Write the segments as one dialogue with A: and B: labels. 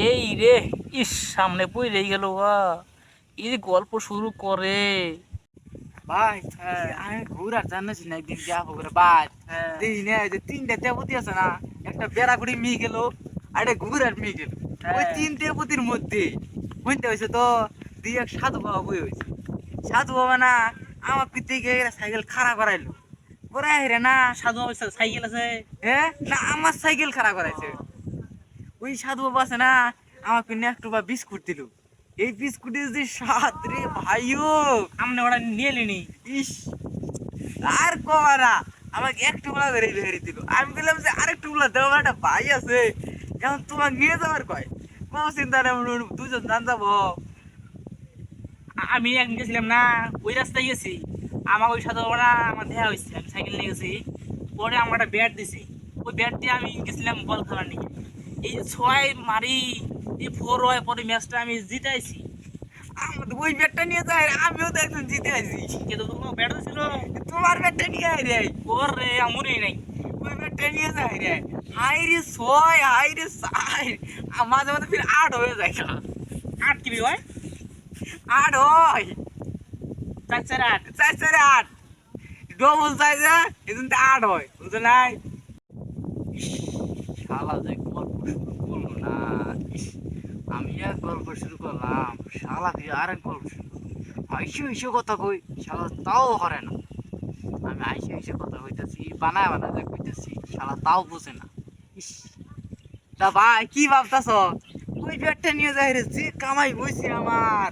A: এই রে, ইস সামনে পড়ে গেল। এই যে গল্প শুরু করে
B: ভাই
A: হ্যাঁ
B: আমি ঘুরার জানিস না একদিন যাবো করে ভাই
A: হ্যাঁ
B: দেখি না যে তিনটা দেবতী আছে না, একটা বেড়াকুড়ি মেয়ে গেল আর একটা ঘুরার মেয়ে গেল। ওই
A: হ্যাঁ।
B: তিন দেবতীর মধ্যে বুঝতে হয়েছে তো দুই এক সাধু বাবা বই হয়েছে। সাধু বাবা না আমার পিতে গিয়ে সাইকেল খাড়া করাইলো, করাই রে না।
A: সাধু বাবা সাইকেল আছে?
B: হ্যাঁ না, আমার সাইকেল খাড়া করাইছে। ওই সাধু বাবা আছে না, আমাকে একটু বা বিস্কুট দিল। এই বিস্কুটের যে স্বাদ রে ভাইও,
A: আমনে ওরা নিয়ে এলিনি?
B: ইস আর করা আমাকে একটু গুলা করে বেরিয়ে দিল। আমি বললাম যে আরেকটু গুলা দেওয়া, একটা ভাই আছে এখন তোমাকে নিয়ে যাওয়ার কয়। কোনো চিন্তা নেই, দুজন জান যাবো।
A: আমি একদিন গেছিলাম না, ওই রাস্তায় গেছি, আমার ওই সাথে ওরা আমার দেখা হয়েছে, আমি সাইকেল নিয়ে গেছি। পরে আমার একটা ব্যাট দিছি, ওই ব্যাট দিয়ে আমি গেছিলাম বল খেলার নিয়ে। এই যে ছয় মারি, এই 4 হয়, পরে ম্যাচটা আমি জিতাইছি।
B: আমাদের ওই ব্যাটটা নিয়ে যায়, আমিও তো একজন জিতে আছি।
A: কিন্তু তোমার ব্যাট ছিল?
B: তোমার ব্যাটটা নিয়ে আয় রে,
A: ওর রে আমরই নাই।
B: ওই ব্যাটটা নিয়ে যায় রে। হাই রে ছয়, হাই রে চার, মাঝে মাঝে ফির আট হয়ে যায়।
A: 8 কিবি হয়?
B: আট হয়,
A: 4-4-8।
B: চার চারে আট, ডবল সাইজে এজন্য আট হয়, বুঝছো নাই? শালা যে গল্প শুরু করলো না, ইস, আমি এক গল্প শুরু করলাম, শালা দিয়ে আরেক গল্প শুরু করলো। আইসে আইসে কথা কই, শালা তাও করে না। আমি আইসে আইসে কথা কইতাছি, বানায় বানায় যা কইতাছি, শালা তাও বুঝে না। ইস, তা ভাই কি ভাবতাছ? ওই ব্যাগটা নিয়ে যাই রে, যে কামাই হইছে আমার,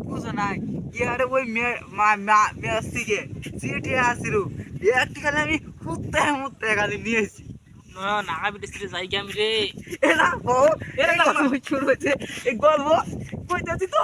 B: বুঝো নাই? ইয়ারে ওই মেস থেকে যে টিয়া আসছিল, ব্যাগটি খালি আমি হুত্তে মুত্তে খালি নিয়েছি।
A: না নাগা বিদেশে যাই কি আমি রে?
B: এরা বউ,
A: এরা
B: এই গল্প শুরু হয়েছে, এই গল্প কইতাছি তো।